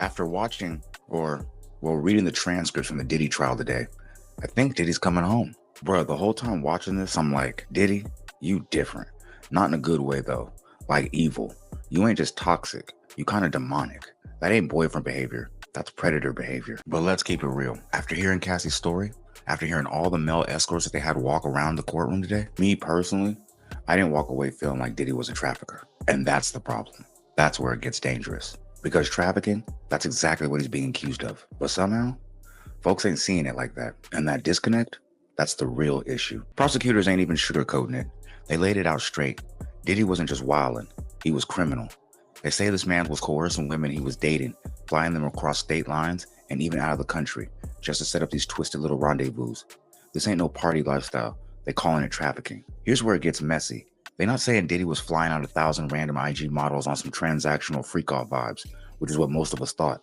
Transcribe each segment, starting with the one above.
After watching reading the transcripts from the Diddy trial today, I think Diddy's coming home. Bruh, the whole time watching this, I'm like, Diddy, you different. Not in a good way though, like evil. You ain't just toxic, you kind of demonic. That ain't boyfriend behavior, that's predator behavior. But let's keep it real. After hearing Cassie's story, after hearing all the male escorts that they had walk around the courtroom today, me personally, I didn't walk away feeling like Diddy was a trafficker. And that's the problem. That's where it gets dangerous. Because trafficking, that's exactly what he's being accused of. But somehow, folks ain't seeing it like that. And that disconnect, that's the real issue. Prosecutors ain't even sugarcoating it. They laid it out straight. Diddy wasn't just wildin', he was criminal. They say this man was coercing women he was dating, flying them across state lines and even out of the country, just to set up these twisted little rendezvous. This ain't no party lifestyle. They calling it trafficking. Here's where it gets messy. They're not saying Diddy was flying out 1,000 random IG models on some transactional freak-off vibes, which is what most of us thought.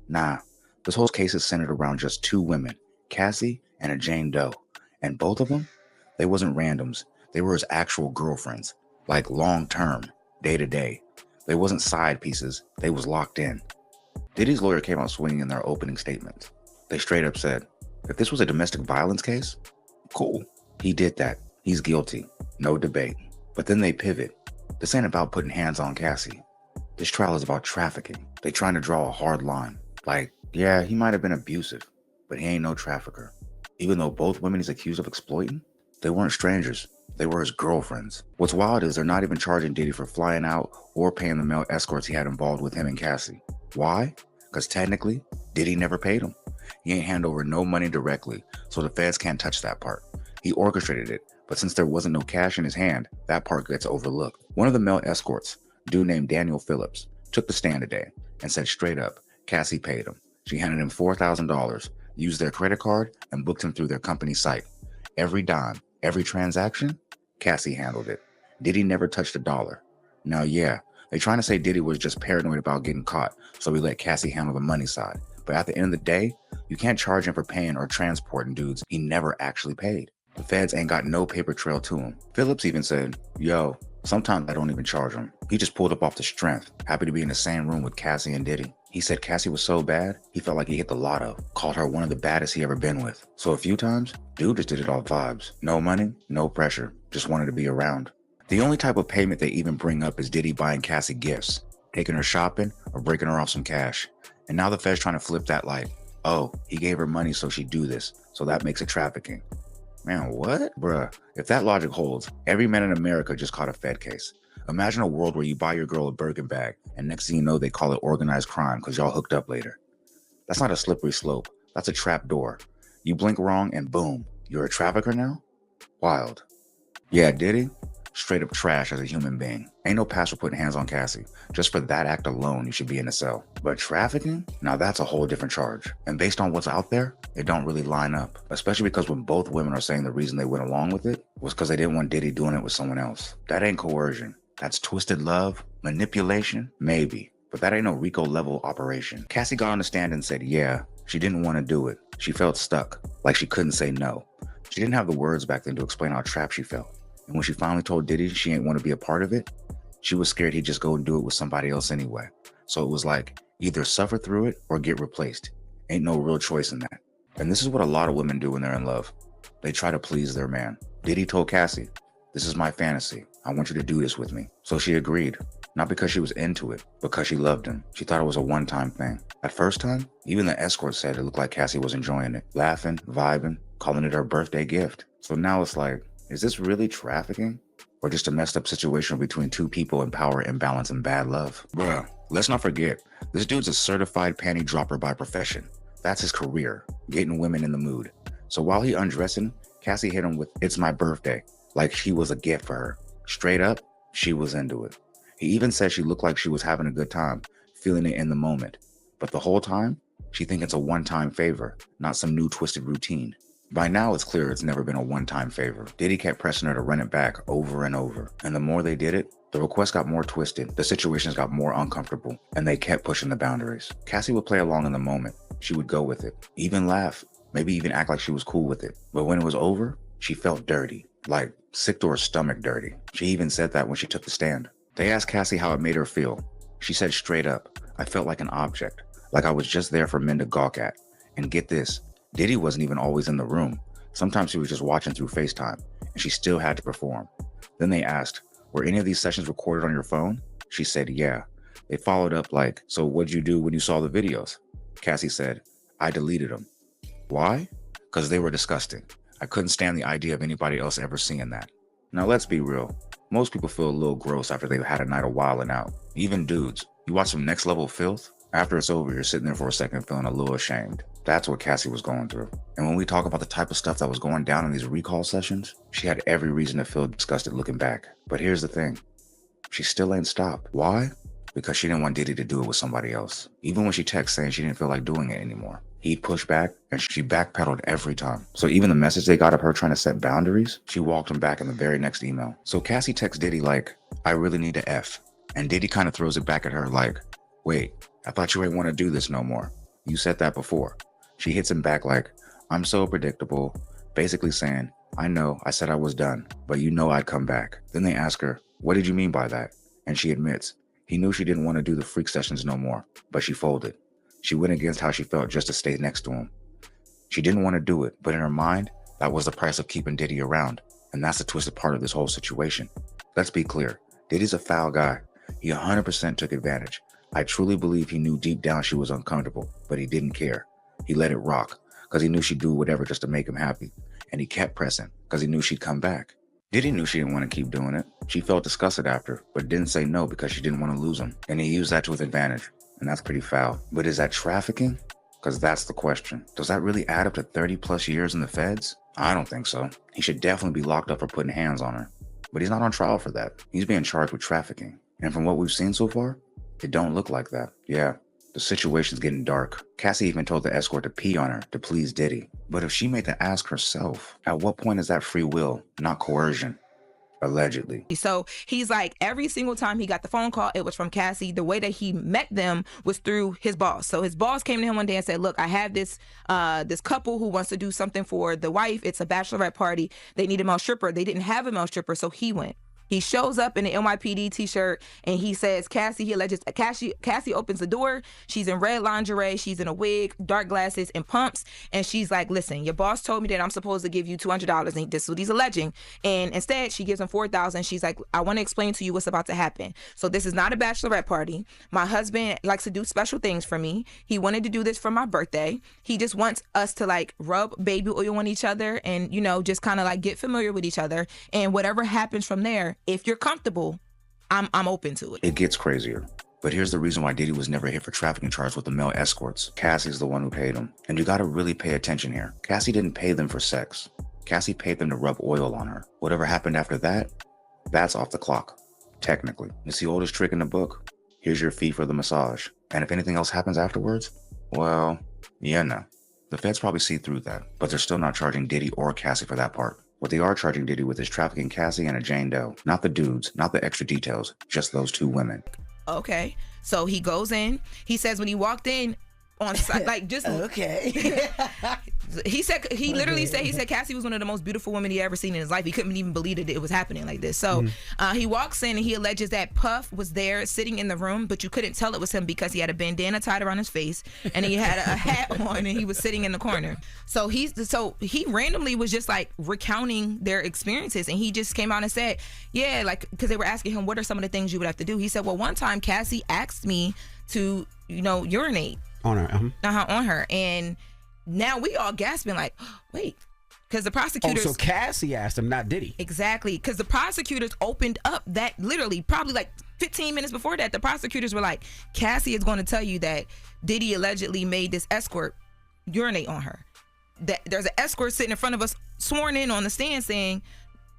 Nah, this whole case is centered around just two women, Cassie and a Jane Doe. And both of them, they wasn't randoms. They were his actual girlfriends, like long-term, day-to-day. They wasn't side pieces, they was locked in. Diddy's lawyer came out swinging in their opening statements. They straight up said, if this was a domestic violence case, cool. He did that. He's guilty. No debate. But then they pivot. This ain't about putting hands on Cassie. This trial is about trafficking. They trying to draw a hard line. Like, yeah, he might have been abusive, but he ain't no trafficker. Even though both women he's accused of exploiting, they weren't strangers. They were his girlfriends. What's wild is they're not even charging Diddy for flying out or paying the male escorts he had involved with him and Cassie. Why? Because technically, Diddy never paid him. He ain't hand over no money directly, so the feds can't touch that part. He orchestrated it, but since there wasn't no cash in his hand, that part gets overlooked. One of the male escorts, a dude named Daniel Phillips, took the stand today and said straight up, Cassie paid him. She handed him $4,000, used their credit card, and booked him through their company site. Every dime, every transaction, Cassie handled it. Diddy never touched a dollar. Now, yeah, they trying to say Diddy was just paranoid about getting caught, so he let Cassie handle the money side. But at the end of the day, you can't charge him for paying or transporting dudes he never actually paid. The feds ain't got no paper trail to him. Phillips even said, yo, sometimes I don't even charge him. He just pulled up off the strength, happy to be in the same room with Cassie and Diddy. He said Cassie was so bad, he felt like he hit the lotto, called her one of the baddest he ever been with. So a few times, dude just did it all vibes. No money, no pressure, just wanted to be around. The only type of payment they even bring up is Diddy buying Cassie gifts, taking her shopping, or breaking her off some cash. And now the feds trying to flip that like, oh, he gave her money so she'd do this, so that makes it trafficking. Man, what? Bruh, if that logic holds, every man in America just caught a Fed case. Imagine a world where you buy your girl a Birkin bag, and next thing you know, they call it organized crime because y'all hooked up later. That's not a slippery slope. That's a trap door. You blink wrong and boom, you're a trafficker now? Wild. Yeah, Diddy? Straight up trash as a human being. Ain't no pass for putting hands on Cassie. Just for that act alone, you should be in a cell. But trafficking? Now that's a whole different charge. And based on what's out there, it don't really line up. Especially because when both women are saying the reason they went along with it was because they didn't want Diddy doing it with someone else. That ain't coercion. That's twisted love, manipulation, maybe. But that ain't no RICO-level operation. Cassie got on the stand and said, yeah, she didn't want to do it. She felt stuck, like she couldn't say no. She didn't have the words back then to explain how trapped she felt. And when she finally told Diddy she ain't want to be a part of it, she was scared he'd just go and do it with somebody else anyway. So it was like, either suffer through it or get replaced. Ain't no real choice in that. And this is what a lot of women do when they're in love. They try to please their man. Diddy told Cassie, this is my fantasy. I want you to do this with me. So she agreed. Not because she was into it, because she loved him. She thought it was a one-time thing. At first time, even the escort said it looked like Cassie was enjoying it. Laughing, vibing, calling it her birthday gift. So now it's like, is this really trafficking? Or just a messed up situation between two people in power imbalance and bad love? Bruh, let's not forget, this dude's a certified panty dropper by profession. That's his career, getting women in the mood. So while he undressing, Cassie hit him with, it's my birthday, like she was a gift for her. Straight up, she was into it. He even said she looked like she was having a good time, feeling it in the moment. But the whole time, she thinks it's a one-time favor, not some new twisted routine. By now, it's clear it's never been a one-time favor. Diddy kept pressing her to run it back over and over. And the more they did it, the requests got more twisted, the situations got more uncomfortable, and they kept pushing the boundaries. Cassie would play along in the moment. She would go with it, even laugh, maybe even act like she was cool with it. But when it was over, she felt dirty, like sick to her stomach dirty. She even said that when she took the stand. They asked Cassie how it made her feel. She said straight up, I felt like an object. Like I was just there for men to gawk at. And get this, Diddy wasn't even always in the room. Sometimes she was just watching through FaceTime, and she still had to perform. Then they asked, were any of these sessions recorded on your phone? She said, yeah. They followed up like, so what'd you do when you saw the videos? Cassie said, I deleted them. Why? Because they were disgusting. I couldn't stand the idea of anybody else ever seeing that. Now let's be real. Most people feel a little gross after they've had a night of wilding out. Even dudes. You watch some next level filth? After it's over, you're sitting there for a second feeling a little ashamed. That's what Cassie was going through. And when we talk about the type of stuff that was going down in these recall sessions, she had every reason to feel disgusted looking back. But here's the thing. She still ain't stopped. Why? Because she didn't want Diddy to do it with somebody else. Even when she texted saying she didn't feel like doing it anymore. He'd push back, and she backpedaled every time. So even the message they got of her trying to set boundaries, she walked him back in the very next email. So Cassie texts Diddy like, I really need to F. And Diddy kind of throws it back at her like, wait, I thought you ain't want to do this no more. You said that before. She hits him back like, I'm so predictable, basically saying, I know, I said I was done, but you know I'd come back. Then they ask her, what did you mean by that? And she admits, he knew she didn't want to do the freak sessions no more, but she folded. She went against how she felt just to stay next to him. She didn't want to do it, but in her mind, that was the price of keeping Diddy around. And that's the twisted part of this whole situation. Let's be clear. Diddy's a foul guy. He 100% took advantage. I truly believe he knew deep down she was uncomfortable, but he didn't care. He let it rock because he knew she'd do whatever just to make him happy. And he kept pressing because he knew she'd come back. Diddy knew she didn't want to keep doing it. She felt disgusted after, but didn't say no because she didn't want to lose him. And he used that to his advantage. And that's pretty foul. But is that trafficking? Because that's the question. Does that really add up to 30 plus years in the feds? I don't think so. He should definitely be locked up for putting hands on her. But he's not on trial for that. He's being charged with trafficking. And from what we've seen so far, it don't look like that. Yeah, the situation's getting dark. Cassie even told the escort to pee on her to please Diddy. But if she made the ask herself, at what point is that free will, not coercion? Allegedly. So he's like, every single time he got the phone call, it was from Cassie. The way that he met them was through his boss. So his boss came to him one day and said, look, I have this couple who wants to do something for the wife. It's a bachelorette party. They need a male stripper. They didn't have a male stripper, so he went. He shows up in an NYPD t-shirt and he says, Cassie opens the door. She's in red lingerie. She's in a wig, dark glasses, and pumps. And she's like, listen, your boss told me that I'm supposed to give you $200. And this is what he's alleging. And instead, she gives him $4,000. She's like, I want to explain to you what's about to happen. So this is not a bachelorette party. My husband likes to do special things for me. He wanted to do this for my birthday. He just wants us to like rub baby oil on each other and, you know, just kind of like get familiar with each other. And whatever happens from there, if you're comfortable, I'm open to it. It gets crazier. But here's the reason why Diddy was never hit for trafficking charges with the male escorts. Cassie's the one who paid him. And you gotta really pay attention here. Cassie didn't pay them for sex. Cassie paid them to rub oil on her. Whatever happened after that, that's off the clock, technically. It's the oldest trick in the book. Here's your fee for the massage. And if anything else happens afterwards, well, yeah, no. The feds probably see through that, but they're still not charging Diddy or Cassie for that part. What they are charging Diddy with is trafficking Cassie and a Jane Doe. Not the dudes, not the extra details, just those two women. Okay, so he goes in. He says when he walked in on like just okay. he literally said Cassie was one of the most beautiful women he ever seen in his life. He couldn't even believe that it was happening like this. So he walks in and he alleges that Puff was there sitting in the room, but you couldn't tell it was him because he had a bandana tied around his face and he had a hat on and he was sitting in the corner. So he randomly was just like recounting their experiences, and he just came out and said, yeah, like, because they were asking him what are some of the things you would have to do. He said, well, one time Cassie asked me to, urinate on her, on her, and now we all gasping like, oh, wait, because the prosecutors. Oh, so Cassie asked him, not Diddy. Exactly, because the prosecutors opened up that literally probably like 15 minutes before that. The prosecutors were like, Cassie is going to tell you that Diddy allegedly made this escort urinate on her. That there's an escort sitting in front of us, sworn in on the stand, saying,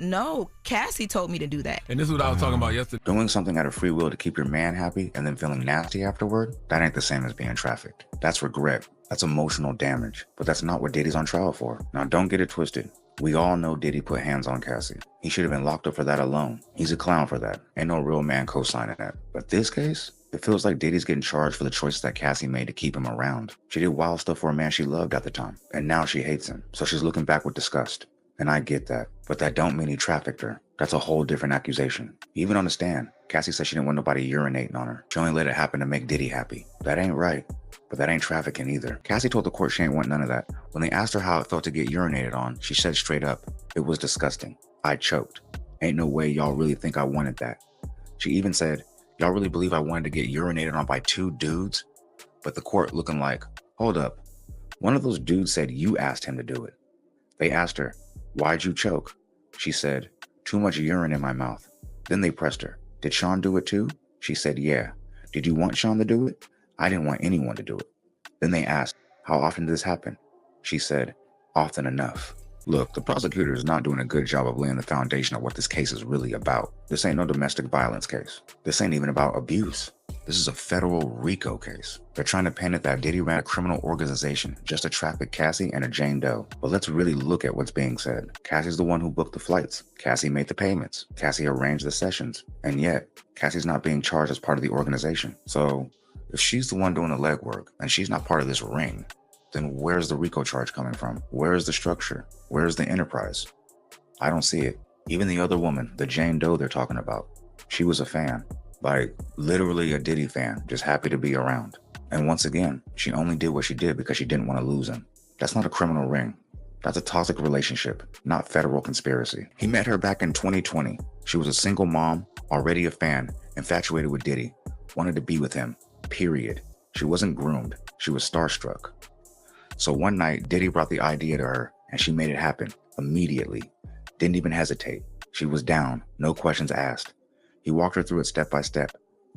no, Cassie told me to do that. And this is what I was talking about yesterday. Doing something out of free will to keep your man happy and then feeling nasty afterward, that ain't the same as being trafficked. That's regret. That's emotional damage. But that's not what Diddy's on trial for. Now, don't get it twisted. We all know Diddy put hands on Cassie. He should have been locked up for that alone. He's a clown for that. Ain't no real man co-signing that. But this case, it feels like Diddy's getting charged for the choices that Cassie made to keep him around. She did wild stuff for a man she loved at the time, and now she hates him. So she's looking back with disgust. And I get that, but that don't mean he trafficked her. That's a whole different accusation. Even on the stand, Cassie said she didn't want nobody urinating on her. She only let it happen to make Diddy happy. That ain't right, but that ain't trafficking either. Cassie told the court she ain't want none of that. When they asked her how it felt to get urinated on, she said straight up, it was disgusting. I choked. Ain't no way y'all really think I wanted that. She even said, y'all really believe I wanted to get urinated on by 2 dudes? But the court looking like, hold up. One of those dudes said you asked him to do it. They asked her, why'd you choke? She said, too much urine in my mouth. Then they pressed her, did Sean do it too? She said, yeah. Did you want Sean to do it? I didn't want anyone to do it. Then they asked, how often did this happen? She said, often enough. Look, the prosecutor is not doing a good job of laying the foundation of what this case is really about. This ain't no domestic violence case. This ain't even about abuse. This is a federal RICO case. They're trying to paint it that Diddy ran a criminal organization just to traffic Cassie and a Jane Doe. But let's really look at what's being said. Cassie's the one who booked the flights. Cassie made the payments. Cassie arranged the sessions. And yet, Cassie's not being charged as part of the organization. So, if she's the one doing the legwork and she's not part of this ring, then where's the RICO charge coming from? Where is the structure? Where's the enterprise? I don't see it. Even the other woman, the Jane Doe they're talking about, she was a fan. Like, literally a Diddy fan, just happy to be around. And once again, she only did what she did because she didn't want to lose him. That's not a criminal ring. That's a toxic relationship, not federal conspiracy. He met her back in 2020. She was a single mom, already a fan, infatuated with Diddy, wanted to be with him, period. She wasn't groomed. She was starstruck. So one night, Diddy brought the idea to her, and she made it happen immediately. Didn't even hesitate. She was down, no questions asked. He walked her through it step by step.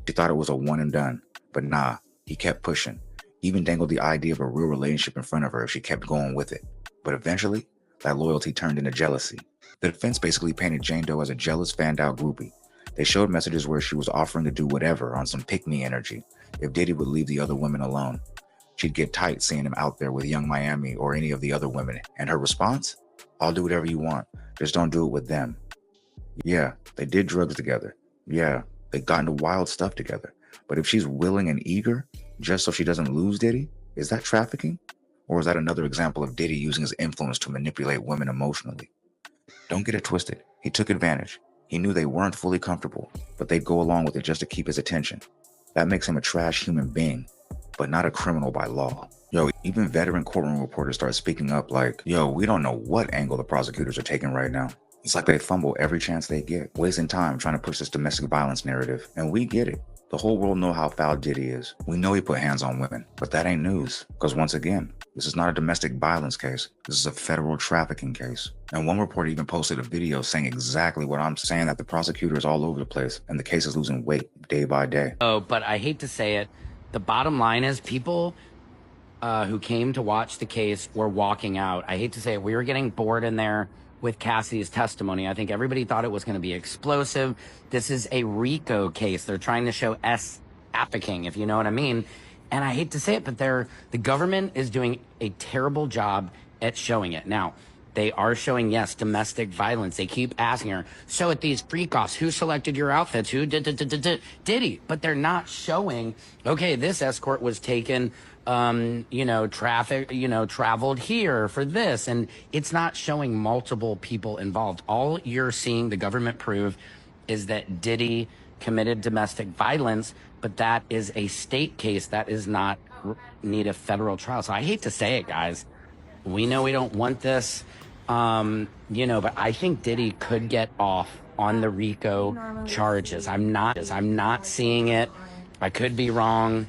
She thought it was a one and done, but nah, he kept pushing. Even dangled the idea of a real relationship in front of her if she kept going with it. But eventually, that loyalty turned into jealousy. The defense basically painted Jane Doe as a jealous, fanned-out groupie. They showed messages where she was offering to do whatever on some pick-me energy if Diddy would leave the other women alone. She'd get tight seeing him out there with Young Miami or any of the other women. And her response? I'll do whatever you want. Just don't do it with them. Yeah, they did drugs together. Yeah, they got into wild stuff together. But if she's willing and eager, just so she doesn't lose Diddy, is that trafficking? Or is that another example of Diddy using his influence to manipulate women emotionally? Don't get it twisted. He took advantage. He knew they weren't fully comfortable, but they'd go along with it just to keep his attention. That makes him a trash human being, but not a criminal by law. Yo, even veteran courtroom reporters start speaking up like, yo, we don't know what angle the prosecutors are taking right now. It's like they fumble every chance they get, wasting time trying to push this domestic violence narrative. And we get it. The whole world know how foul Diddy is. We know he put hands on women, but that ain't news. Because once again, this is not a domestic violence case. This is a federal trafficking case. And one reporter even posted a video saying exactly what I'm saying, that the prosecutor is all over the place and the case is losing weight day by day. Oh, but I hate to say it. The bottom line is people who came to watch the case were walking out. I hate to say it. We were getting bored in there with Cassie's testimony. I think everybody thought it was going to be explosive. This is a RICO case. They're trying to show trafficking, if you know what I mean. And I hate to say it, but the government is doing a terrible job at showing it. Now, they are showing, yes, domestic violence. They keep asking her, so at these freak-offs, who selected your outfits? Who Diddy? But they're not showing, okay, this escort was taken, traveled here for this. And it's not showing multiple people involved. All you're seeing the government prove is that Diddy committed domestic violence, but that is a state case. That is not need a federal trial. So I hate to say it, guys. We know we don't want this, but I think Diddy could get off on the RICO charges. I'm not seeing it. I could be wrong,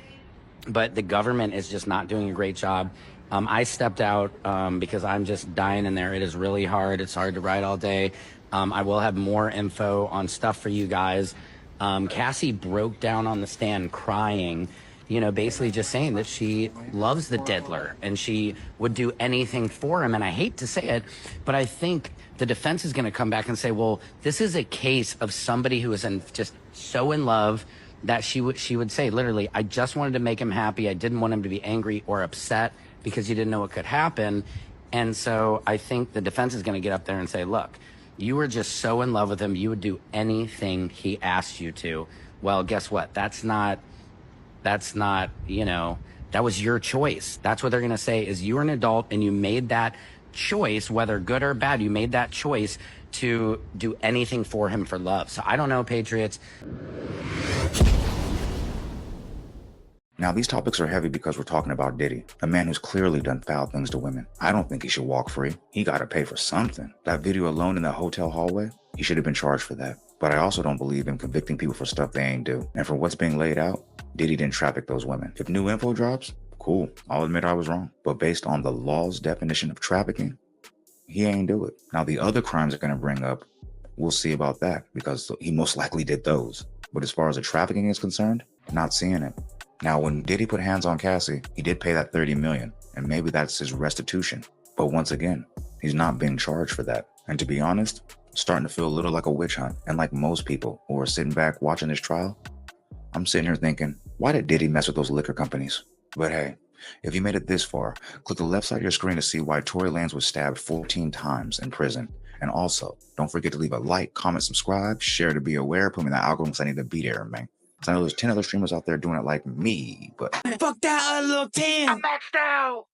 but the government is just not doing a great job. I stepped out because I'm just dying in there. It is really hard. It's hard to write all day. I will have more info on stuff for you guys. Cassie broke down on the stand crying, basically just saying that she loves the diddler and she would do anything for him. And I hate to say it, but I think the defense is going to come back and say, well, this is a case of somebody who is just so in love that she would say, literally, I just wanted to make him happy. I didn't want him to be angry or upset because you didn't know what could happen. And so I think the defense is going to get up there and say, look, you were just so in love with him, you would do anything he asked you to. Well, guess what? That's not, that was your choice. That's what they're going to say is you were an adult and you made that choice, whether good or bad, you made that choice to do anything for him for love. So I don't know, Patriots. Now, these topics are heavy because we're talking about Diddy, a man who's clearly done foul things to women. I don't think he should walk free. He got to pay for something. That video alone in that hotel hallway, he should have been charged for that. But I also don't believe in convicting people for stuff they ain't do. And for what's being laid out, Diddy didn't traffic those women. If new info drops, cool. I'll admit I was wrong. But based on the law's definition of trafficking, he ain't do it. Now, the other crimes they're going to bring up, we'll see about that because he most likely did those. But as far as the trafficking is concerned, not seeing it. Now, when Diddy put hands on Cassie, he did pay that $30 million, and maybe that's his restitution. But once again, he's not being charged for that. And to be honest, it's starting to feel a little like a witch hunt. And like most people who are sitting back watching this trial, I'm sitting here thinking, why did Diddy mess with those liquor companies? But hey, if you made it this far, click the left side of your screen to see why Tory Lanez was stabbed 14 times in prison. And also, don't forget to leave a like, comment, subscribe, share to be aware, put me in the algorithm because I need the beat error, man. I know there's 10 other streamers out there doing it like me, but fuck that, little 10. I'm maxed out.